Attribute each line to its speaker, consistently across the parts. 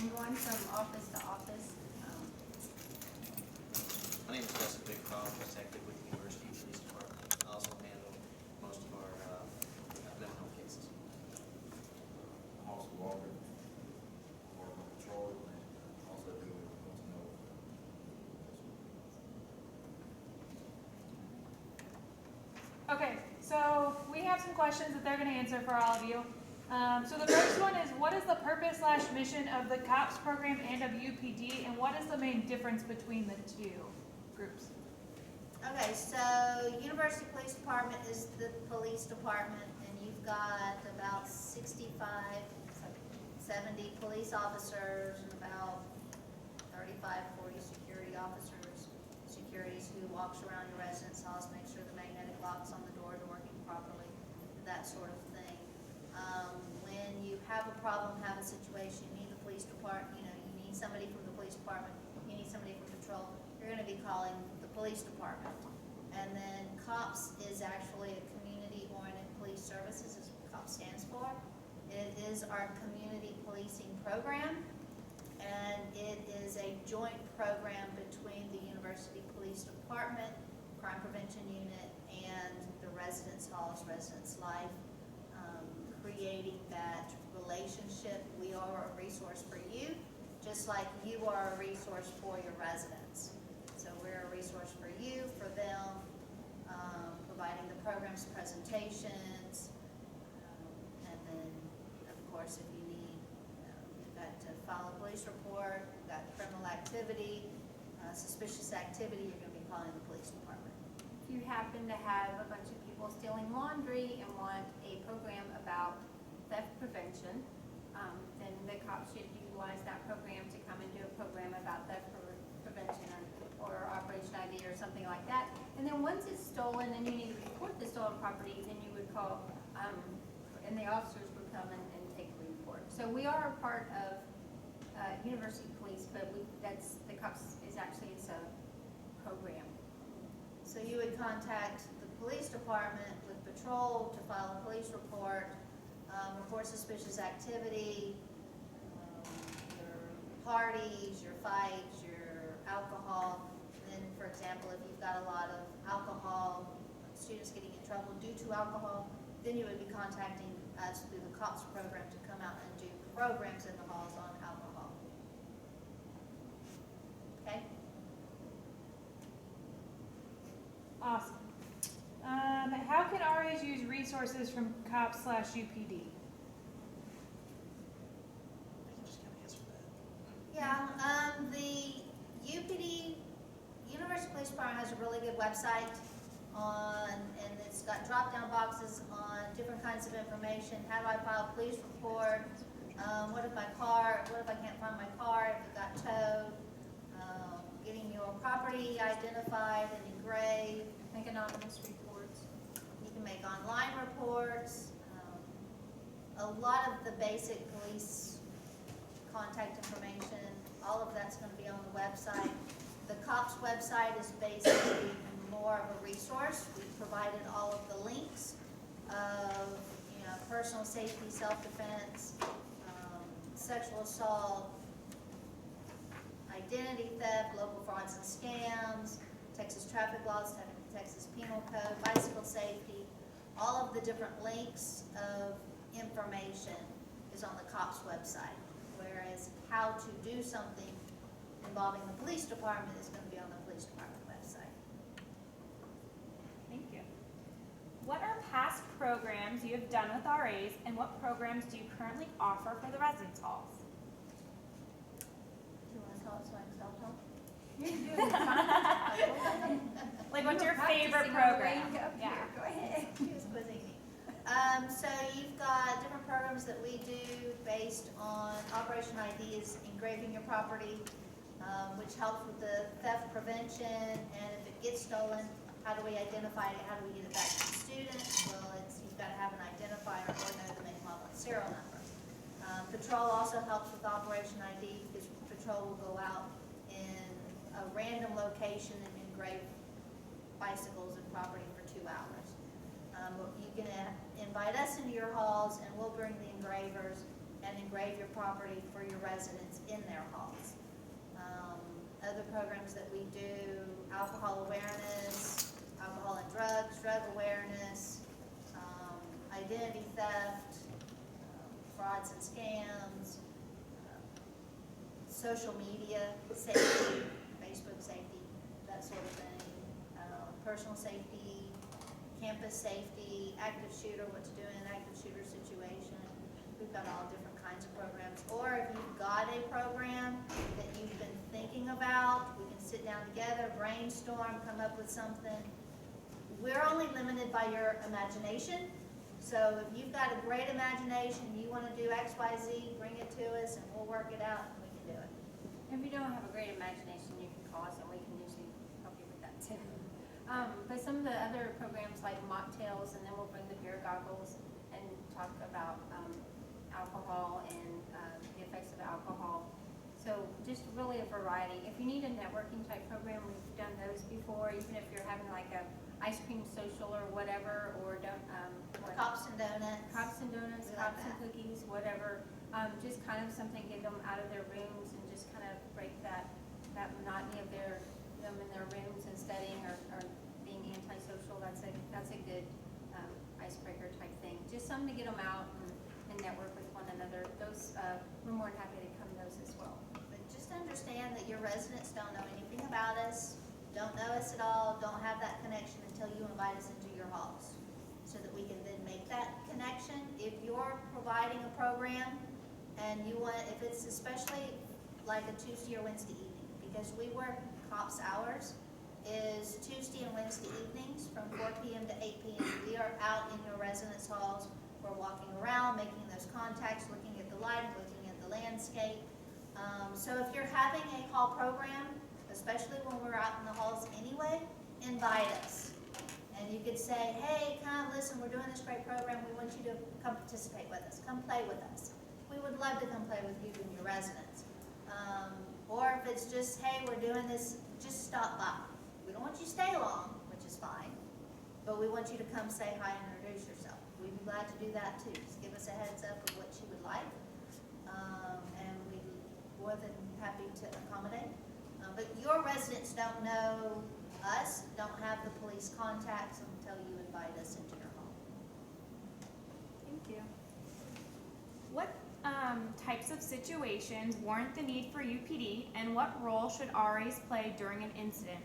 Speaker 1: going from office to office.
Speaker 2: My name is Justin Bigcroft, detective with the University Police Department. I also handle most of our mental health cases.
Speaker 3: Officer Walker, work on patrol, and also do with what's known.
Speaker 4: Okay, so we have some questions that they're going to answer for all of you. So the first one is, what is the purpose/mission of the COPS program and of UPD, and what is the main difference between the two groups?
Speaker 5: Okay, so University Police Department is the police department, and you've got about 65, 70 police officers and about 35, 40 security officers, securities who walks around your residence halls, make sure the magnetic locks on the doors are working properly, that sort of thing. When you have a problem, have a situation, you need the police department, you need somebody from the police department, you need somebody from patrol, you're going to be calling the police department. And then COPS is actually a community-oriented police services, is what COPS stands for. It is our community policing program, and it is a joint program between the University Police Department, Crime Prevention Unit, and the residence halls, residence life, creating that relationship. We are a resource for you, just like you are a resource for your residents. So we're a resource for you, for them, providing the programs, presentations, and then, of course, if you need, you've got to file a police report, you've got criminal activity, suspicious activity, you're going to be calling the police department.
Speaker 1: If you happen to have a bunch of people stealing laundry and want a program about theft prevention, then the cops should utilize that program to come and do a program about theft prevention or Operation ID or something like that. And then once it's stolen and you need to report the stolen property, then you would call, and the officers would come and take a report. So we are a part of University Police, but the cops is actually a program.
Speaker 5: So you would contact the police department with patrol to file a police report, report suspicious activity, your parties, your fights, your alcohol. And then, for example, if you've got a lot of alcohol, students getting in trouble due to alcohol, then you would be contacting us through the COPS program to come out and do programs in the halls on alcohol. Okay?
Speaker 4: Awesome. How can RAs use resources from COPS/UPD?
Speaker 2: I can just kind of answer that.
Speaker 5: Yeah, the UPD, University Police Department, has a really good website and it's got drop-down boxes on different kinds of information. How do I file a police report? What if I can't find my car, if it got towed? Getting your property identified and engraved.
Speaker 1: Make anonymous reports.
Speaker 5: You can make online reports. A lot of the basic police contact information, all of that's going to be on the website. The COPS website is basically more of a resource. We've provided all of the links of personal safety, self-defense, sexual assault, identity theft, local frauds and scams, Texas traffic laws, Texas penal code, bicycle safety. All of the different links of information is on the COPS website, whereas how to do something involving the police department is going to be on the police department website.
Speaker 4: Thank you. What are past programs you have done with RAs, and what programs do you currently offer for the residence halls?
Speaker 5: Do you want to tell us so I can self-help?
Speaker 4: Like, what's your favorite
Speaker 1: Practicing our
Speaker 4: program?
Speaker 1: way up here. Go ahead.
Speaker 5: She was quizzing me. So you've got different programs that we do based on Operation ID is engraving your property, which helps with the theft prevention, and if it gets stolen, how do we identify it, how do we get it back to the student? Well, you've got to have an identifier or know the make, model, and serial number. Patrol also helps with Operation ID because patrol will go out in a random location and engrave bicycles and property for 2 hours. You can invite us into your halls and we'll bring the engravers and engrave your property for your residents in their halls. Other programs that we do, alcohol awareness, alcohol and drugs, drug awareness, identity theft, frauds and scams, social media safety, Facebook safety, that sort of thing, personal safety, campus safety, active shooter, what to do in an active shooter situation. We've got all different kinds of programs. Or if you've got a program that you've been thinking about, we can sit down together, brainstorm, come up with something. We're only limited by your imagination. So if you've got a great imagination, you want to do X, Y, Z, bring it to us and we'll work it out and we can do it.
Speaker 1: If you don't have a great imagination, you can call us and we can usually help you with that too. But some of the other programs like mocktails, and then we'll bring the beer goggles and talk about alcohol and the effects of alcohol. So just really a variety. If you need a networking type program, we've done those before, even if you're having like a ice cream social or whatever, or
Speaker 5: Cops and donuts.
Speaker 1: Cops and donuts,
Speaker 5: We like
Speaker 1: cops and
Speaker 5: that.
Speaker 1: cookies, whatever. Just kind of something, get them out of their rooms and just kind of break that monotony of them in their rooms and studying or being antisocial. That's a good icebreaker type thing. Just something to get them out and network with one another. Those, we're more than happy to come to those as well.
Speaker 5: But just understand that your residents don't know anything about us, don't know us at all, don't have that connection until you invite us into your halls, so that we can then make that connection. If you're providing a program and you want, if it's especially like a Tuesday or Wednesday evening, because we work cops hours is Tuesday and Wednesday evenings from 4 p.m. to 8 p.m. We are out in your residence halls. We're walking around, making those contacts, looking at the lighting, looking at the landscape. So if you're having a hall program, especially when we're out in the halls anyway, invite us. And you could say, hey, come listen, we're doing this great program. We want you to come participate with us. Come play with us. We would love to come play with you and your residents. Or if it's just, hey, we're doing this, just stop by. We don't want you to stay long, which is fine, but we want you to come say hi and introduce yourself. We'd be glad to do that too. Just give us a heads up of what you would like, and we'd be more than happy to accommodate. But your residents don't know us, don't have the police contacts until you invite us into your home.
Speaker 4: Thank you. What types of situations warrant the need for UPD, and what role should RAs play during an incident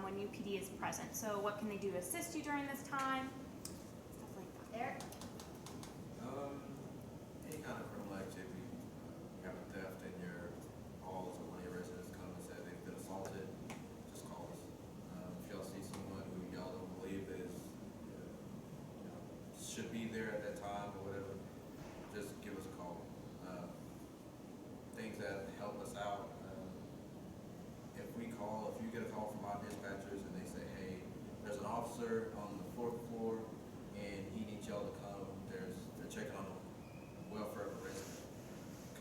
Speaker 4: when UPD is present? So what can they do to assist you during this time? Stuff like that.
Speaker 5: Eric?
Speaker 3: Any kind of criminal activity, you have a theft in your halls, or one of your residents come and say they've been assaulted, just call us. If y'all see someone who y'all don't believe is, should be there at that time or whatever, just give us a call. Things that help us out, if you get a call from our dispatchers and they say, hey, there's an officer on the 4th floor and he needs y'all to come, they're checking on the welfare of a resident.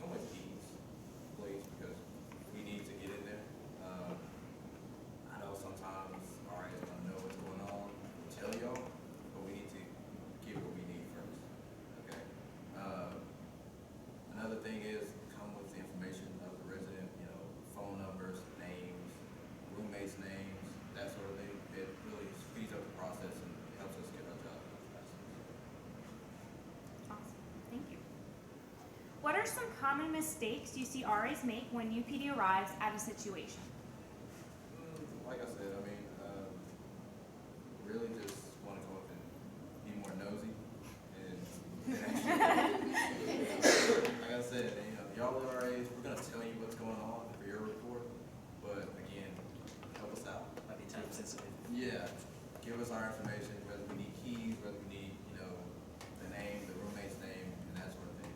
Speaker 3: Come with keys, please, because we need to get in there. I know sometimes RAs want to know what's going on, tell y'all, but we need to get what we need first, okay? Another thing is come with the information of the resident, phone numbers, names, roommates' names, that sort of thing. It really speeds up the process and helps us get our job done faster.
Speaker 4: Awesome. Thank you. What are some common mistakes you see RAs make when UPD arrives at a situation?
Speaker 3: Like I said, really just want to come up and be more nosy. And like I said, y'all RAs, we're going to tell you what's going on for your report, but again, help us out.
Speaker 2: Might be time sensitive.
Speaker 3: Yeah, give us our information, whether we need keys, whether we need, the name, the roommate's name, and that sort of thing.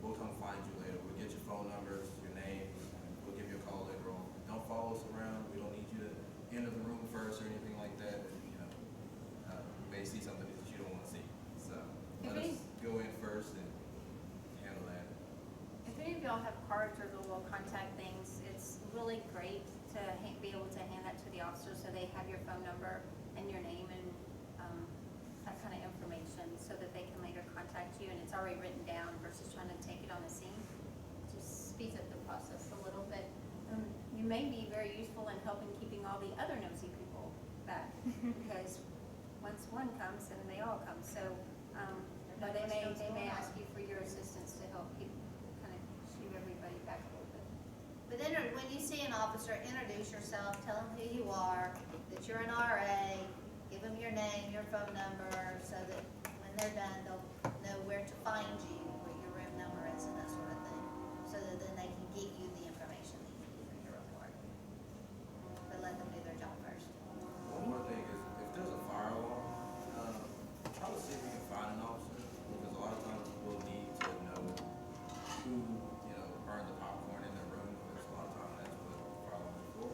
Speaker 3: We'll come find you later. We'll get your phone numbers, your names, and we'll give you a call later on. Don't follow us around. We don't need you to enter the room first or anything like that. You may see something that you don't want to see. So let us go in first and handle that.
Speaker 1: If any of y'all have cards or little contact things, it's really great to be able to hand that to the officers so they have your phone number and your name and that kind of information so that they can later contact you. And it's it's already written down versus trying to take it on the scene. Just speeds up the process a little bit. You may be very useful in helping keeping all the other nosy people back, because once one comes, then they all come, so, but they may ask you for your assistance to help keep, kind of shoo everybody back a little bit.
Speaker 5: But then when you see an officer, introduce yourself, tell them who you are, that you're an RA, give them your name, your phone number, so that when they're done, they'll know where to find you, what your room number is and that sort of thing, so that then they can get you the information that you need for your report. But let them do their job first.
Speaker 3: One more thing is, if there's a fire alarm, try to see if you can find an officer, because a lot of times we'll need to know who, burned the popcorn in their room, because a lot of times that's what the fire alarm is for.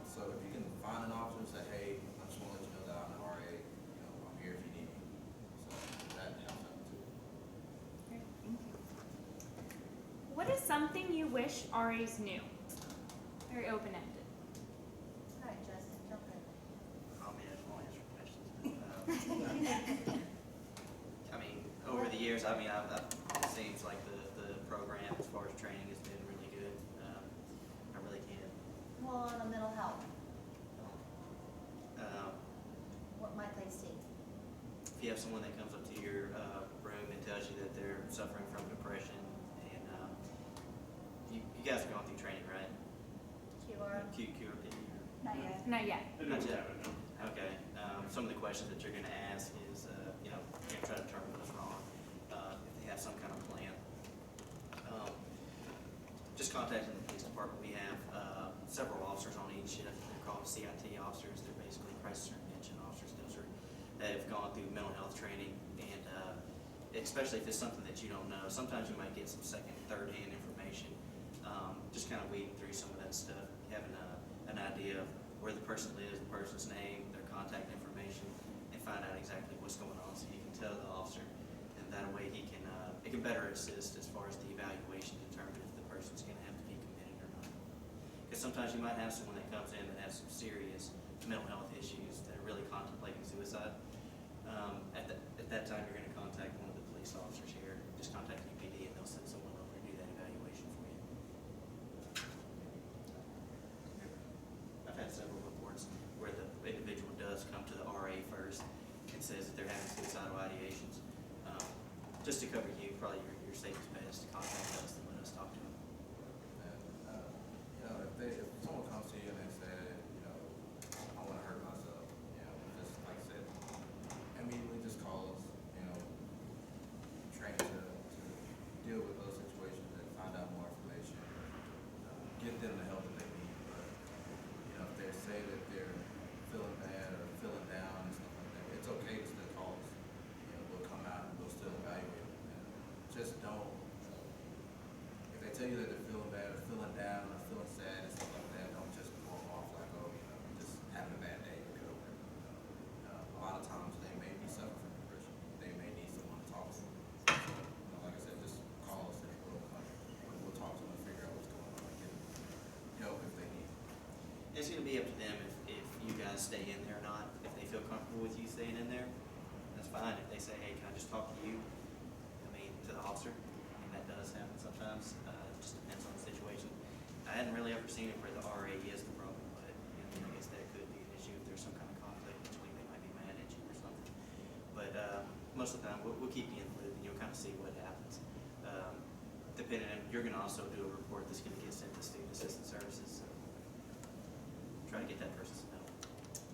Speaker 3: So if you can find an officer and say, hey, I just want to let you know that I'm an RA, I'm here if you need me. So that helps out too.
Speaker 4: Great, thank you. What is something you wish RAs knew? Very open-ended.
Speaker 5: All right, Justin, jump in.
Speaker 2: I'll answer questions. I mean, over the years, it seems like the program as far as training has been really good. I really can't.
Speaker 5: Well, on the mental health,
Speaker 2: Um,
Speaker 5: what might they see?
Speaker 2: If you have someone that comes up to your room and tells you that they're suffering from depression, and you guys are going through training, right?
Speaker 5: QR?
Speaker 2: QRP.
Speaker 4: Not yet. Not yet.
Speaker 2: Not yet. Okay. Some of the questions that you're going to ask is, you're going to try to determine what's wrong. If they have some kind of plan. Just contacting the police department. We have several officers on each shift. They're called CIT officers. They're basically crisis intervention officers. Those are that have gone through mental health training, and especially if it's something that you don't know. Sometimes you might get some second, third-hand information. Just kind of weeding through some of that stuff, having an idea of where the person lives, the person's name, their contact information, and find out exactly what's going on, so you can tell the officer, and that way it can better assist as far as the evaluation to determine if the person's going to have to be committed or not. Because sometimes you might have someone that comes in that has some serious mental health issues that are really contemplating suicide. At that time, you're going to contact one of the police officers here. Just contact UPD, and they'll send someone over to do that evaluation for you. I've had several reports where the individual does come to the RA first and says that they're having suicidal ideations. Just to cover you, probably your safest bet is to contact us and let us talk to them.
Speaker 3: And, if someone comes to you and they say, I want to hurt myself, just like I said, immediately just call us, train to deal with those situations and find out more information, get them the help that they need. But, if they say that they're feeling bad or feeling down and stuff like that, it's okay to still call us. We'll come out and we'll still evaluate them. And just don't, if they tell you that they're feeling bad or feeling down or feeling sad and stuff like that, don't just blow them off like, oh, just having a bad day, you'll get over it. A lot of times they may be suffering from depression. They may need someone to talk to. So, like I said, just call us and we'll talk to them and figure out what's going on and get them help if they need it.
Speaker 2: It's going to be up to them if you guys stay in there or not. If they feel comfortable with you staying in there, that's fine. If they say, hey, can I just talk to you? To the officer. That does happen sometimes. It just depends on the situation. I hadn't really ever seen it where the RA is the problem, but I guess that could be an issue if there's some kind of conflict between they might be mad at you or something. But most of the time, we'll keep you in the loop and you'll kind of see what happens. Depending on, you're going to also do a report that's going to get sent to Student Assistance Services. So try to get that person's help.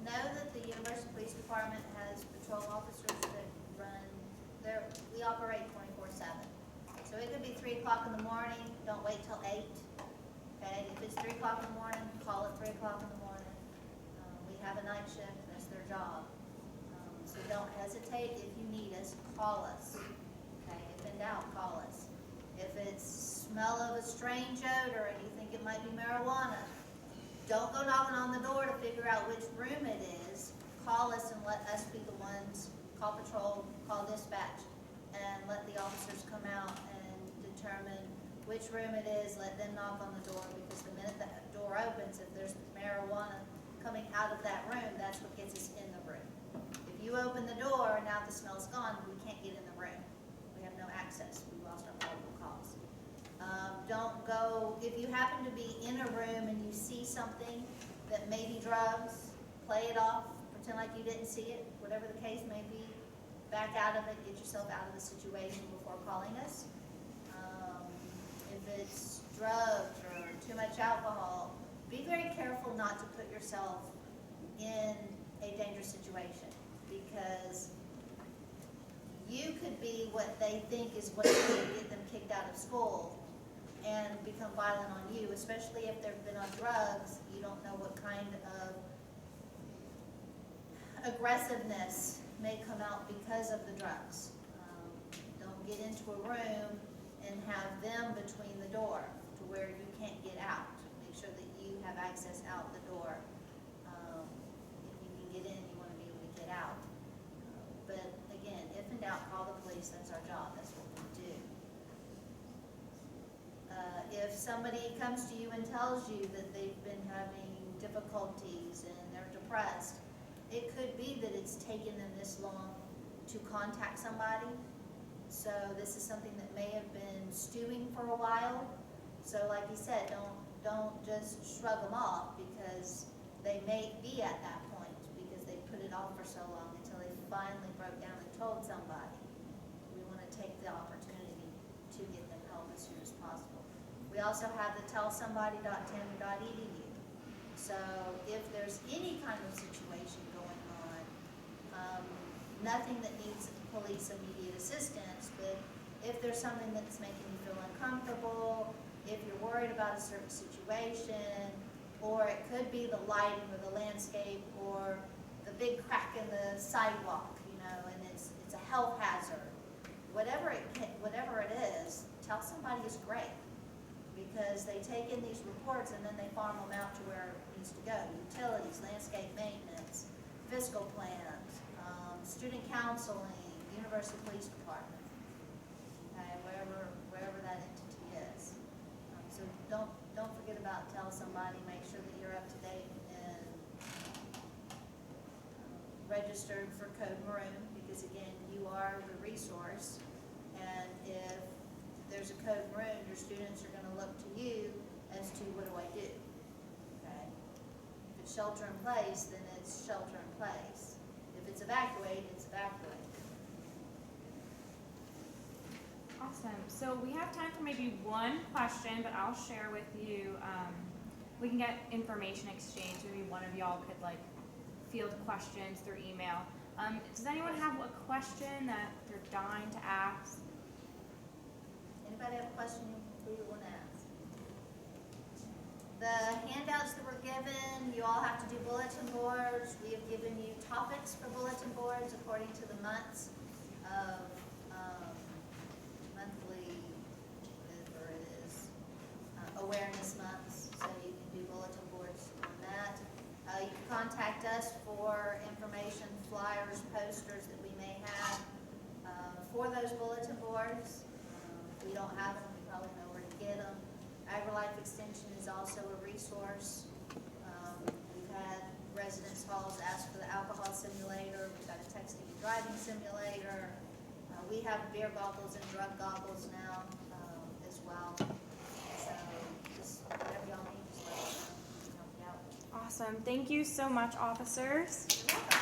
Speaker 5: Know that the University Police Department has patrol officers that run we operate 24/7. So it could be 3 o'clock in the morning, don't wait till 8. Okay, if it's 3 o'clock in the morning, call at 3 o'clock in the morning. We have a night shift, that's their job. So don't hesitate, if you need us, call us. Okay, if in doubt, call us. If it's smell of a strange odor and you think it might be marijuana, don't go knocking on the door to figure out which room it is. Call us and let us be the ones, call patrol, call dispatch, and let the officers come out and determine which room it is. Let them knock on the door, because the minute the door opens, if there's marijuana coming out of that room, that's what gets us in the room. If you open the door and now the smell's gone, we can't get in the room. if you happen to be in a room and you see something that may be drugs, play it off, pretend like you didn't see it, whatever the case may be. Back out of it, get yourself out of the situation before calling us. If it's drugs or too much alcohol, be very careful not to put yourself in a dangerous situation, because you could be what they think is what's going to get them kicked out of school and become violent on you, especially if they've been on drugs. You don't know what kind of aggressiveness may come out because of the drugs. Don't get into a room and have them between the door to where you can't get out. Make sure that you have access out the door. If you can get in, you want to be able to get out. But again, if in doubt, call the police. That's our job. That's what we do. If somebody comes to you and tells you that they've been having difficulties and they're depressed, it could be that it's taken them this long to contact somebody. So this is something that may have been stewing for a while. So like you said, don't just shrug them off, because they may be at that point because they put it off for so long until they finally broke down and told somebody. We want to take the opportunity to get them help as soon as possible. We also have the tellsomebody.tamu.edu. So if there's any kind of situation going on, nothing that needs police immediate assistance, but if there's something that's making you feel uncomfortable, if you're worried about a certain situation, or it could be the lighting or the landscape or the big crack in the sidewalk, and it's a health hazard. Whatever it is, tell somebody is great, because they take in these reports and then they farm them out to where it needs to go. Utilities, landscape maintenance, fiscal plans, student counseling, University Police Department, okay, wherever that entity is. So don't forget about tell somebody. Make sure that you're up to date and registered for Code Maroon, because again, you are the resource, and if there's a Code Maroon, your students are going to look to you as to what do I do, okay? If it's shelter in place, then it's shelter in place. If it's evacuate, it's evacuate.
Speaker 4: Awesome. So we have time for maybe one question, but I'll share with you. We can get information exchange. Maybe one of y'all could field questions through email. Does anyone have a question that they're dying to ask?
Speaker 5: Anybody have a question you want to ask? The handouts that were given, you all have to do bulletin boards. We have given you topics for bulletin boards according to the months of monthly, whatever it is, awareness months. So you can do bulletin boards on that. You can contact us for information, flyers, posters that we may have for those bulletin boards. If we don't have them, we probably know where to get them. AgriLife Extension is also a resource. We've had residence halls ask for the alcohol simulator. We've got a texting and driving simulator. We have beer goggles and drug goggles now as well. So just whatever y'all need, just let us know. We can help you out.
Speaker 4: Awesome. Thank you so much, officers.
Speaker 5: You're welcome.